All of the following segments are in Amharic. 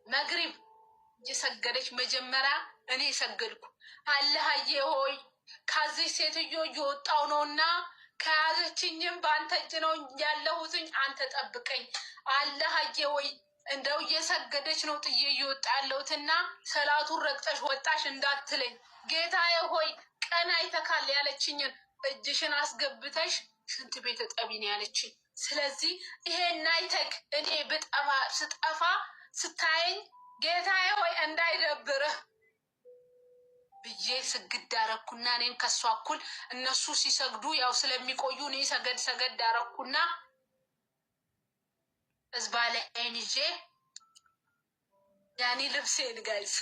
መግሪብ እየሰገደች መጀመሪያ እኔ ሰገድኩ። አላህዬ ሆይ ከዚህ ሴትዮ እየወጣው ነውና ከያዘችኝም በአንተ እጅ ነው ያለሁትኝ፣ አንተ ጠብቀኝ። አላህዬ ሆይ እንደው እየሰገደች ነው ጥዬ እየወጣ ያለሁትና ሰላቱን ረግጠሽ ወጣሽ እንዳትለኝ። ጌታዬ ሆይ ቀን አይተካል ያለችኝን እጅሽን አስገብተሽ ሽንት ቤት እጠቢ ነው ያለችኝ። ስለዚህ ይሄን አይተክ እኔ ስጠፋ ስታየኝ ጌታዬ ሆይ እንዳይደብርህ ብዬ ስግድ አረኩና እኔም ከሷ እኩል እነሱ ሲሰግዱ ያው ስለሚቆዩ እኔ ሰገድ አረኩና እዝባ ላይ አይን ይዤ ያኔ ልብሴን ጋይዝ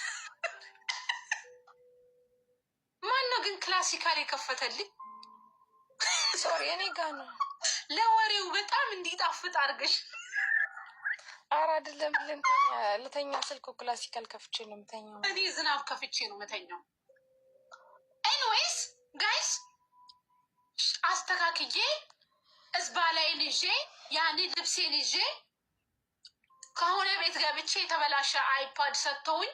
ማነው ግን ክላሲካል የከፈተልኝ? ሶሪ እኔ ጋ ነው። ለወሬው በጣም እንዲጣፍጥ አድርገሽ። ኧረ አይደለም ልተኛ ስልኩ ክላሲካል ከፍቼ ነው የምተኛው። እኔ ዝናብ ከፍቼ ነው የምተኛው። ኤኒዌይስ ጋይስ አስተካክዬ እዝባ ላይ ይዤ ያኔ ልብሴን ይዤ ከሆነ ቤት ገብቼ የተበላሸ አይፓድ ሰጥተውኝ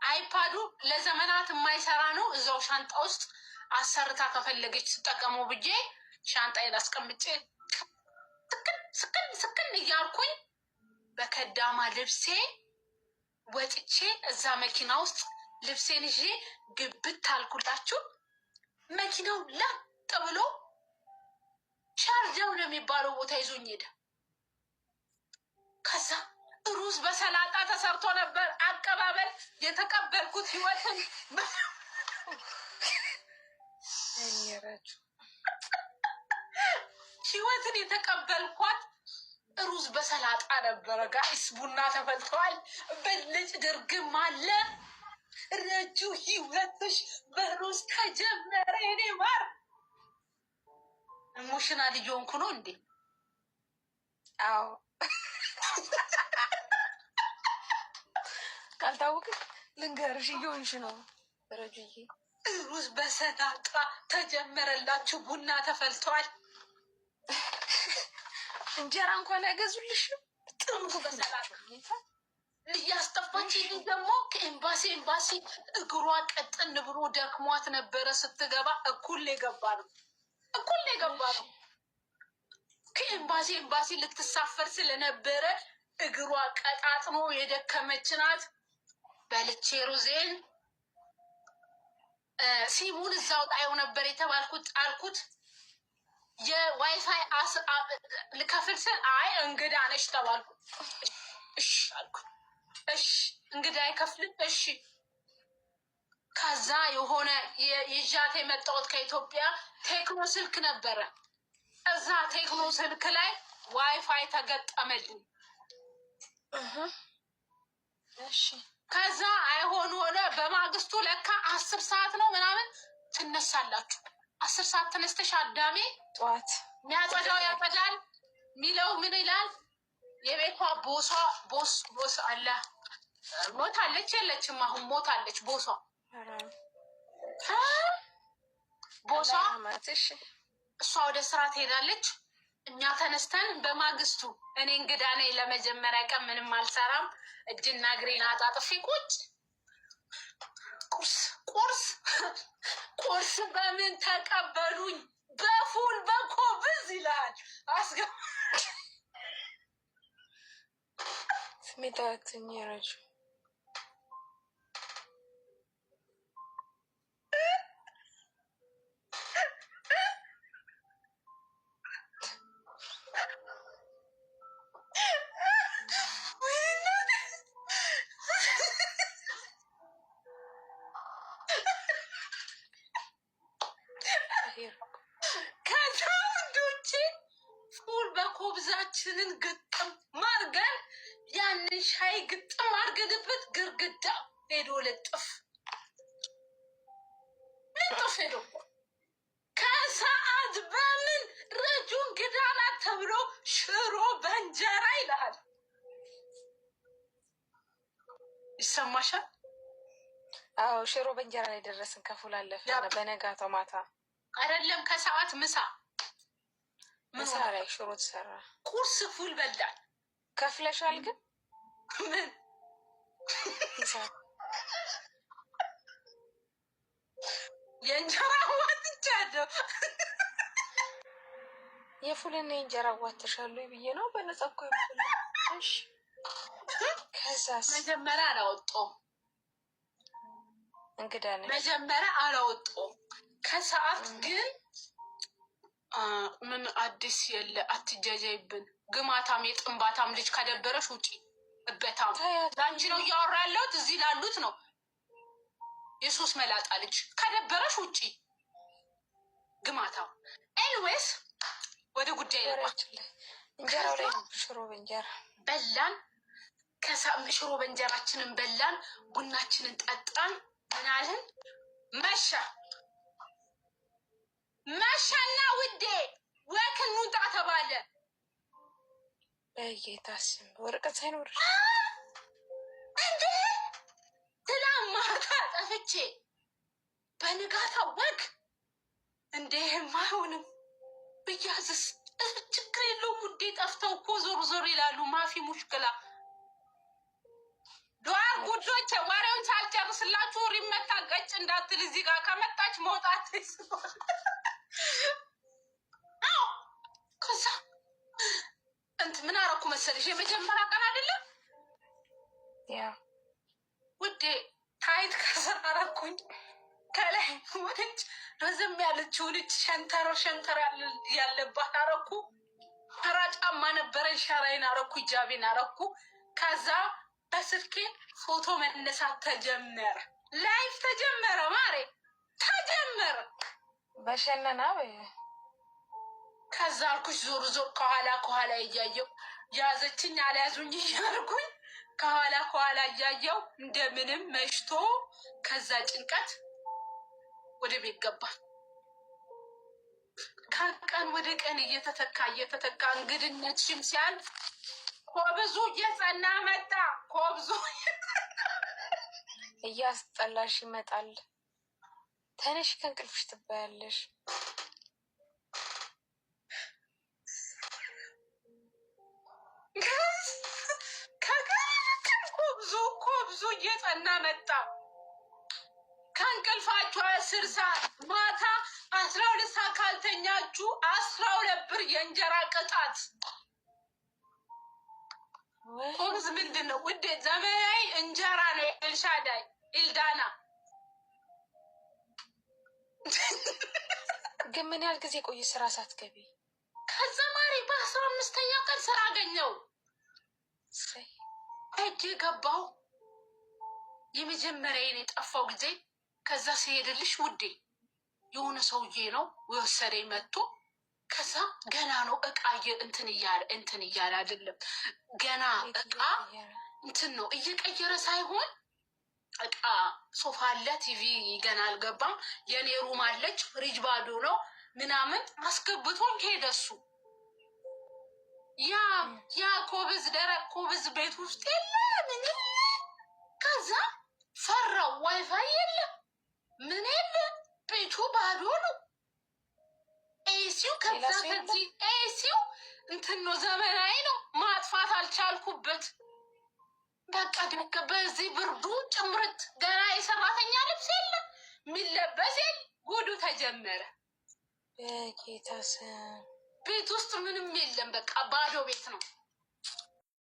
አይፓዱ ለዘመናት የማይሰራ ነው። እዛው ሻንጣ ውስጥ አሰርታ ከፈለገች ስጠቀመው ብዬ ሻንጣዬን አስቀምጬ ስክን እያልኩኝ በከዳማ ልብሴ ወጥቼ እዛ መኪና ውስጥ ልብሴን ይዤ ግብት አልኩላችሁ። መኪናው ላጥ ብሎ ሻርጃው ነው የሚባለው ቦታ ይዞኝ ሄደ። ከዛ ሩዝ በሰላጣ ተሰርቶ ነበር አቀባበል የተቀበልኩት። ህይወትን የተቀበልኳት ሩዝ በሰላጣ ነበረ። ጋይስ ቡና ተፈልተዋል። በልጭ ድርግም አለ። ረጁ ህይወትሽ በሩዝ ተጀመረ። እኔ ማር ኢሞሽናል እየሆንኩ ነው እንዴ? አዎ ካልታወቅ ልንገርሽ እየሆንሽ ነው። ረጁዬ ሩዝ በሰላጣ ተጀመረላችሁ። ቡና ተፈልተዋል። እንጀራ እንኳን ያገዙልሽ ነው። ጥሩ በሰላጣ እያስጠፋችኝ ደግሞ ከኤምባሲ እግሯ ቀጥን ብሎ ደክሟት ነበረ። ስትገባ እኩል የገባ ነው። ከኤምባሲ ልትሳፈር ስለነበረ እግሯ ቀጣጥኖ የደከመች ናት። በልቼ ሩዜን ሲሙን እዛው ጣየው ነበር የተባልኩት ጣልኩት። የዋይፋይ ልከፍል ስል አይ እንግዳ ነሽ ተባልኩ። እሺ አልኩ። እሺ እንግዳ አይከፍልም። እሺ ከዛ የሆነ የጃቴ የመጣሁት ከኢትዮጵያ ቴክኖ ስልክ ነበረ። እዛ ቴክኖ ስልክ ላይ ዋይፋይ ተገጠመልኝ። እሺ ከዛ አይሆን ሆነ። በማግስቱ ለካ 10 ሰዓት ነው ምናምን ትነሳላችሁ። 10 ሰዓት ተነስተሽ አዳሜ ጠዋት የሚያጸዳው ያጸዳል ሚለው ምን ይላል? የቤቷ ቦስ አለ። ሞታለች የለችም? አሁን ሞታለች ቦሷ። እሷ ወደ ስራ ትሄዳለች። እኛ ተነስተን በማግስቱ እኔ እንግዳ ነኝ ለመጀመሪያ ቀን ምንም አልሰራም። እጅና እግሬን አጣጥፌ ቁርስ በምን ተቀበሉኝ? በፉል በኮብዝ ይላል። ስሜታችን የረጁ ከዛ ወንዶቼ ፉል በኮብዛችንን ግጥም ማርገን ያንን ሻይ ግጥም አርገንበት ግርግዳ ሄዶ ልጥፍ ሄዶ ከሰዓት በምን ረጁን ግዳና ተብሎ ሽሮ በእንጀራ ይልሃል። ይሰማሻል? አዎ ሽሮ በእንጀራ ላይ ደረስን። ከፉል አለፈ። በነጋታው ማታ አይደለም ከሰዓት ምሳ ላይ ሽሮ ተሰራ። ቁርስ ፉል በላል። ከፍለሻል? ግን ምን ይሻል የእንጀራ ዋትቻለሁ የፉልና የእንጀራ ዋትሻሉ ብዬ ነው። በነጻ እኮ ይብሉ። እሺ ከዛስ መጀመሪያ አላወጣሁም። እንግዳ ነኝ። መጀመሪያ አላወጣሁም። ከሰዓት ግን ምን አዲስ የለ አትጃጃይብን። ግማታም የጥንባታም ልጅ ከደበረሽ ውጪ። እበታም ላንቺ ነው እያወራ ያለሁት። እዚህ ላሉት ነው። የሶስት መላጣ ልጅ ከደበረሽ ውጪ። ግማታም ኤንዌስ ወደ ጉዳይ እንጀራው ላይ ሽሮ በእንጀራ በላን። ሽሮ በእንጀራችንን በላን። ቡናችንን ጠጣን። ምን አልን? መሻና ውዴ ወክ እንውጣ ተባለ። በጌታ ስም ወረቀት ሳይኖርሽ እንዴ? ትላንት ማታ ጠፍቼ በንጋታ ወክ እንዴ? አይሆንም ብያዝስ ችግር የለውም ውዴ። ጠፍተው እኮ ዞር ዞር ይላሉ። ማፊ ሙሽክላ ዱዓር ጉዶች ወሬውን ሳልጨርስላችሁ ሪመታ ገጭ እንዳትል እዚህ ጋር ከመጣች መውጣት ከዛ ምን አረኩ መሰለሽ? የመጀመሪያ ቀን አይደለም ያ ውዴ ታይት ከስር አረኩኝ። ከላይ ወደች ረዘም ያለችው ልጅ ሸንተር ያለባት አረኩ። ሸራ ጫማ ነበረኝ። ሸራዬን አረኩ፣ ሂጃቤን አረኩ። ከዛ በስልኬ ፎቶ መነሳት ተጀመረ። ላይፍ ተጀመረ። ማሬ ተጀመረ በሸነና ከዛ አልኩሽ ዞር ከኋላ እያየው ያዘችኝ አልያዙኝ እያልኩኝ ከኋላ እያየው እንደምንም መሽቶ ከዛ ጭንቀት ወደ ቤት ገባ። ከቀን ወደ ቀን እየተተካ እንግድነት ሽም ሲያልፍ ኮብዙ እየጸና መጣ። ኮብዙ እያስጠላሽ ይመጣል። ተነሽ ከእንቅልፍሽ ትባያለሽ። ኮብዙ እየጸና መጣ። ከእንቅልፋችሁ 10 ሰዓት ማታ 12 ሰዓት ካልተኛችሁ 12 ብር የእንጀራ ቅጣት። ኮብዝ ምንድን ነው ውዴ? ዘመናዊ እንጀራ ነው። ኤልሻዳይ ኢልዳና ግን ምን ያህል ጊዜ ቆይ ስራ ሳትገቢ? ከዛ ማሪ በ15ኛ ቀን ስራ አገኘው። እጅ ገባው የመጀመሪያዬን የጠፋው ጊዜ። ከዛ ሲሄድልሽ ውዴ የሆነ ሰውዬ ነው ወሰደኝ መጥቶ። ከዛ ገና ነው እቃ እንትን እያለ አይደለም ገና እቃ እንትን ነው እየቀየረ ሳይሆን እቃ ሶፋ አለ፣ ቲቪ ገና አልገባም። የኔ ሩም አለች፣ ፍሪጅ ባዶ ነው ምናምን አስገብቶኝ ሄደ እሱ። ያ ኮብዝ ደረቅ ኮብዝ ቤት ውስጥ የለም። ከዛ ፈራው። ዋይፋይ የለም ምን የለም፣ ቤቱ ባዶ ነው። ኤሲው ከዛ ከዚህ ኤሲው እንትን ነው ዘመናዊ ነው። ማጥፋት አልቻልኩበት። በቃ ደከ በዚህ ብርዱ ጭምርት ገና የሰራተኛ ልብስ የለም የሚለበስ የለ። ጉዱ ተጀመረ። በጌታ ስም ቤት ውስጥ ምንም የለም። በቃ ባዶ ቤት ነው።